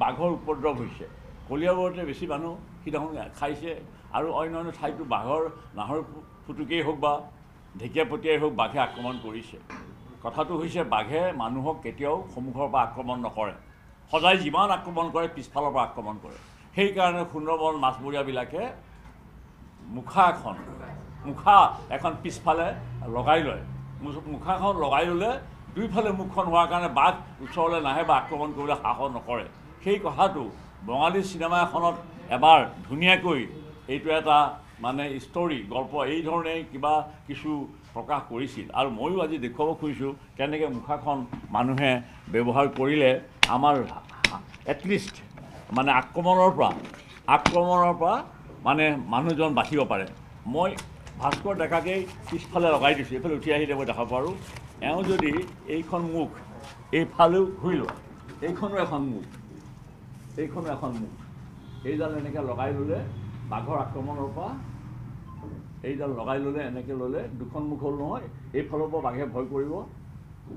বাঘৰ উপদ্ৰৱ হৈছে। কলিয়াবৰতে বেছি মানুহ সিদিনাখন খাইছে আৰু অন্যান্য ঠাইতো বাঘৰ নাহৰ ফুটুকেই হওক বা ঢেকীয়াপতীয়াই হওক বাঘে আক্ৰমণ কৰিছে। কথাটো হৈছে বাঘে মানুহক কেতিয়াও সন্মুখৰ পৰা আক্ৰমণ নকৰে, সদায় যিমান আক্ৰমণ কৰে পিছফালৰ পৰা আক্ৰমণ কৰে। সেইকাৰণে সুন্দৰবন মাছমৰীয়াবিলাকে মুখা এখন পিছফালে লগাই লয়। মুখাখন লগাই ল'লে দুইফালে মুখখন হোৱাৰ কাৰণে বাঘ ওচৰলৈ নাহে বা আক্ৰমণ কৰিবলৈ সাহস নকৰে। সেই কথাটো বঙালী চিনেমা এখনত এবাৰ ধুনীয়াকৈ এইটো এটা মানে ষ্টৰী গল্প এই ধৰণে কিবা কিছু প্ৰকাশ কৰিছিল। আৰু ময়ো আজি দেখুৱাব খুজিছোঁ কেনেকৈ মুখাখন মানুহে ব্যৱহাৰ কৰিলে আমাৰ এটলিষ্ট মানে আক্ৰমণৰ পৰা মানে মানুহজন বাচিব পাৰে। মই ভাস্কৰ ডেকাকেই পিছফালে লগাই দিছোঁ, এইফালে উঠি আহিলে মই দেখা পাৰোঁ। এওঁ যদি এইখন মুখ এইফালেও ঘূৰি লয়, এইখনো এখন মুখ, এইডাল এনেকৈ লগাই ল'লে বাঘৰ আক্ৰমণৰ পৰা এইডাল লগাই ল'লে, এনেকৈ ল'লে দুখন মুখ হ'ল নহয়। এইফালৰ পৰা বাঘে ভয় কৰিব,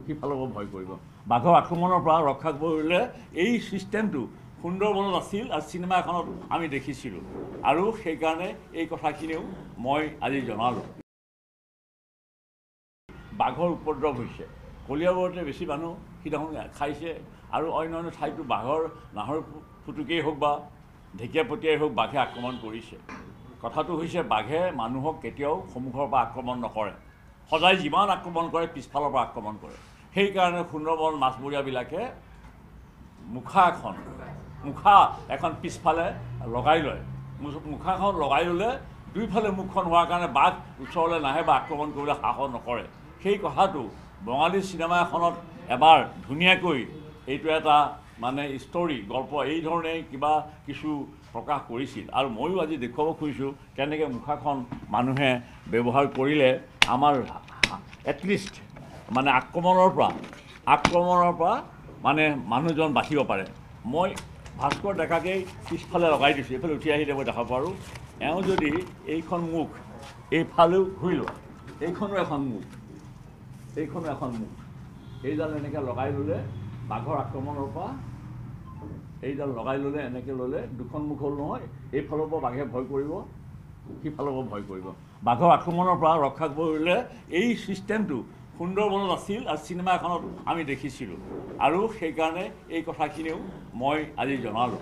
সিফালৰ পৰা ভয় কৰিব। বাঘৰ আক্ৰমণৰ পৰা ৰক্ষা কৰিবলৈ এই ছিষ্টেমটো সুন্দৰবনত আছিল আৰু চিনেমা এখনত আমি দেখিছিলোঁ। আৰু সেইকাৰণে এই কথাখিনিও মই আজি জনালোঁ। বাঘৰ উপদ্ৰৱ হৈছে। কলিয়াবৰতে বেছি মানুহ সিদিনাখন খাইছে আৰু অন্যান্য ঠাইতো বাঘৰ নাহৰ ফুটুকেই হওক বা ঢেকীয়াপতীয়াই হওক বাঘে আক্ৰমণ কৰিছে। কথাটো হৈছে বাঘে মানুহক কেতিয়াও সন্মুখৰ পৰা আক্ৰমণ নকৰে, সদায় যিমান আক্ৰমণ কৰে পিছফালৰ পৰা আক্ৰমণ কৰে। সেইকাৰণে সুন্দৰবন মাছমৰীয়াবিলাকে মুখা এখন পিছফালে লগাই লয়। মুখাখন লগাই ল'লে দুইফালে মুখখন হোৱাৰ কাৰণে বাঘ ওচৰলৈ নাহে বা আক্ৰমণ কৰিবলৈ সাহস নকৰে। সেই কথাটো বঙালী চিনেমা এখনত এবাৰ ধুনীয়াকৈ এইটো এটা মানে ষ্টৰী গল্প এই ধৰণে কিবা কিছু প্ৰকাশ কৰিছিল। আৰু ময়ো আজি দেখুৱাব খুজিছোঁ কেনেকৈ মুখাখন মানুহে ব্যৱহাৰ কৰিলে আমাৰ এটলিষ্ট মানে আক্ৰমণৰ পৰা মানে মানুহজন বাচিব পাৰে। মই ভাস্কৰ ডেকাকেই পিছফালে লগাই দিছোঁ, এইফালে উঠি আহিলে মই দেখা পাৰোঁ। এওঁ যদি এইখন মুখ এইফালেও ঘূৰি লয়, এইখনো এখন মুখ, এইডাল এনেকৈ লগাই ল'লে বাঘৰ আক্ৰমণৰ পৰা এইডাল লগাই ল'লে, এনেকৈ ল'লে দুখন মুখ হ'ল নহয়। এইফালৰ পৰা বাঘে ভয় কৰিব, সিফালৰ পৰা ভয় কৰিব। বাঘৰ আক্ৰমণৰ পৰা ৰক্ষা কৰিবলৈ এই ছিষ্টেমটো সুন্দৰবনত আছিল আৰু চিনেমা এখনত আমি দেখিছিলোঁ। আৰু সেইকাৰণে এই কথাখিনিও মই আজি জনালোঁ।